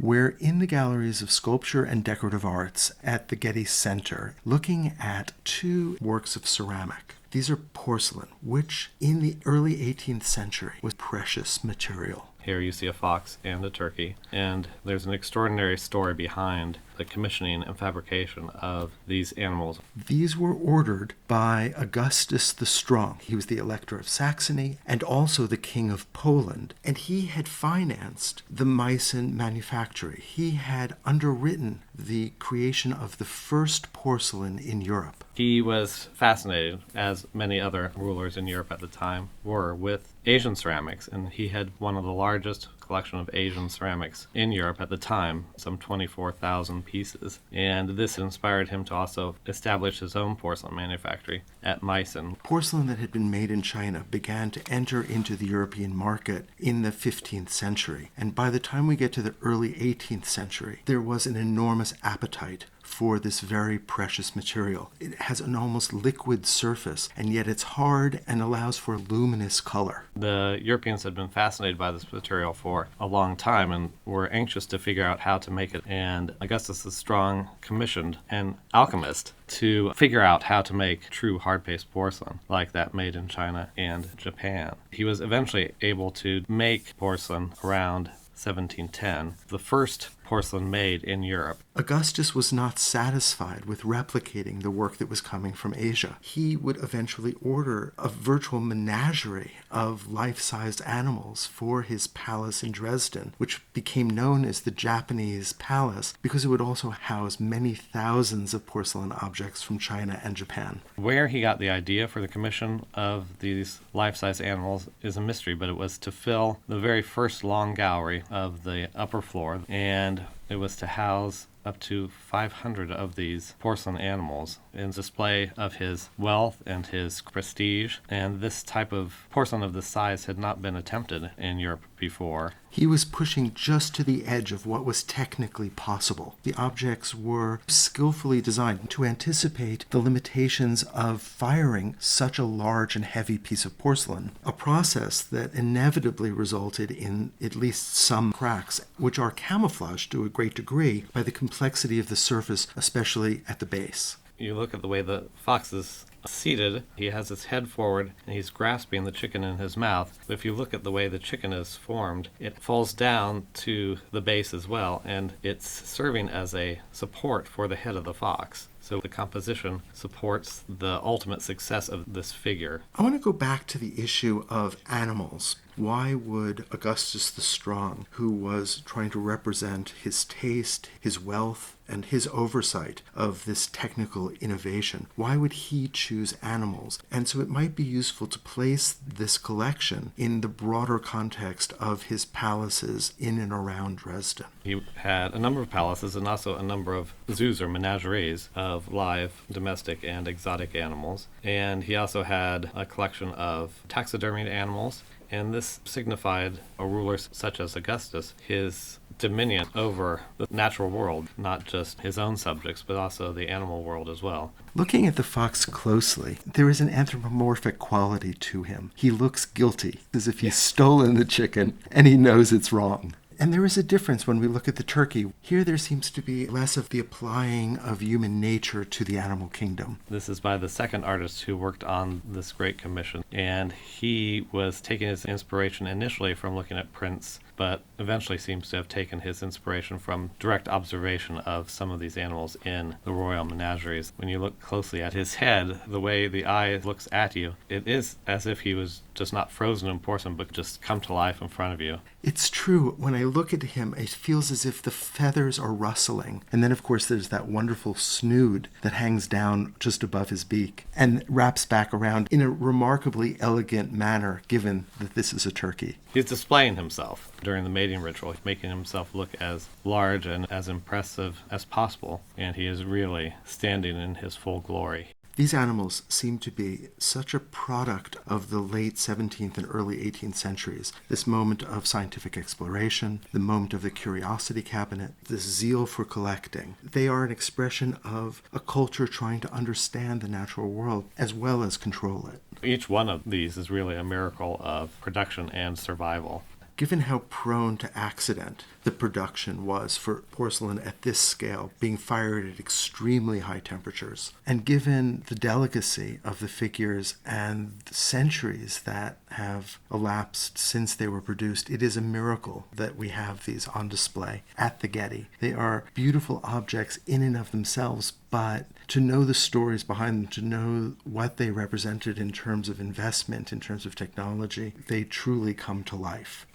We're in the galleries of sculpture and decorative arts at the Getty Center, looking at two works of ceramic. These are porcelain, which in the early 18th century was precious material. Here you see a fox and a turkey, and there's an extraordinary story behind the commissioning and fabrication of these animals. These were ordered by Augustus the Strong. He was the Elector of Saxony and also the King of Poland, and he had financed the Meissen Manufactory. He had underwritten the creation of the first porcelain in Europe. He was fascinated, as many other rulers in Europe at the time were, with Asian ceramics, and he had one of the largest collection of Asian ceramics in Europe at the time, some 24,000 pieces. And this inspired him to also establish his own porcelain manufactory at Meissen. Porcelain that had been made in China began to enter into the European market in the 15th century. And by the time we get to the early 18th century, there was an enormous appetite for this very precious material. It has an almost liquid surface, and yet it's hard and allows for luminous color. The Europeans had been fascinated by this material for a long time and were anxious to figure out how to make it. And Augustus the Strong commissioned an alchemist to figure out how to make true hard-paste porcelain like that made in China and Japan. He was eventually able to make porcelain around 1710, the first porcelain made in Europe. Augustus was not satisfied with replicating the work that was coming from Asia. He would eventually order a virtual menagerie of life-sized animals for his palace in Dresden, which became known as the Japanese Palace because it would also house many thousands of porcelain objects from China and Japan. Where he got the idea for the commission of these life-size animals is a mystery, but it was to fill the very first long gallery of the upper floor, and it was to house up to 500 of these porcelain animals in display of his wealth and his prestige. And this type of porcelain of this size had not been attempted in Europe before. He was pushing just to the edge of what was technically possible. The objects were skillfully designed to anticipate the limitations of firing such a large and heavy piece of porcelain, a process that inevitably resulted in at least some cracks, which are camouflaged to a great degree by the complexity of the surface, especially at the base. You look at the way the fox is seated, he has his head forward and he's grasping the chicken in his mouth. But if you look at the way the chicken is formed, it falls down to the base as well, and it's serving as a support for the head of the fox. So the composition supports the ultimate success of this figure. I want to go back to the issue of animals. Why would Augustus the Strong, who was trying to represent his taste, his wealth, and his oversight of this technical innovation, why would he choose animals? And so it might be useful to place this collection in the broader context of his palaces in and around Dresden. He had a number of palaces and also a number of zoos or menageries of live, domestic, and exotic animals. And he also had a collection of taxidermied animals. And this signified a ruler such as Augustus, his dominion over the natural world, not just his own subjects, but also the animal world as well. Looking at the fox closely, there is an anthropomorphic quality to him. He looks guilty, as if he's stolen the chicken, and he knows it's wrong. And there is a difference when we look at the turkey. Here there seems to be less of the applying of human nature to the animal kingdom. This is by the second artist who worked on this great commission, and he was taking his inspiration initially from looking at prints, but eventually seems to have taken his inspiration from direct observation of some of these animals in the royal menageries. When you look closely at his head, the way the eye looks at you, it is as if he was just not frozen in porcelain, but just come to life in front of you. It's true. When I look at him, it feels as if the feathers are rustling. And then, of course, there's that wonderful snood that hangs down just above his beak and wraps back around in a remarkably elegant manner, given that this is a turkey. He's displaying himself during the mating ritual, making himself look as large and as impressive as possible, and he is really standing in his full glory. These animals seem to be such a product of the late 17th and early 18th centuries. This moment of scientific exploration, the moment of the curiosity cabinet, this zeal for collecting. They are an expression of a culture trying to understand the natural world as well as control it. Each one of these is really a miracle of production and survival. given how prone to accident the production was for porcelain at this scale, being fired at extremely high temperatures, and given the delicacy of the figures and the centuries that have elapsed since they were produced, it is a miracle that we have these on display at the Getty. They are beautiful objects in and of themselves, but to know the stories behind them, to know what they represented in terms of investment, in terms of technology, they truly come to life.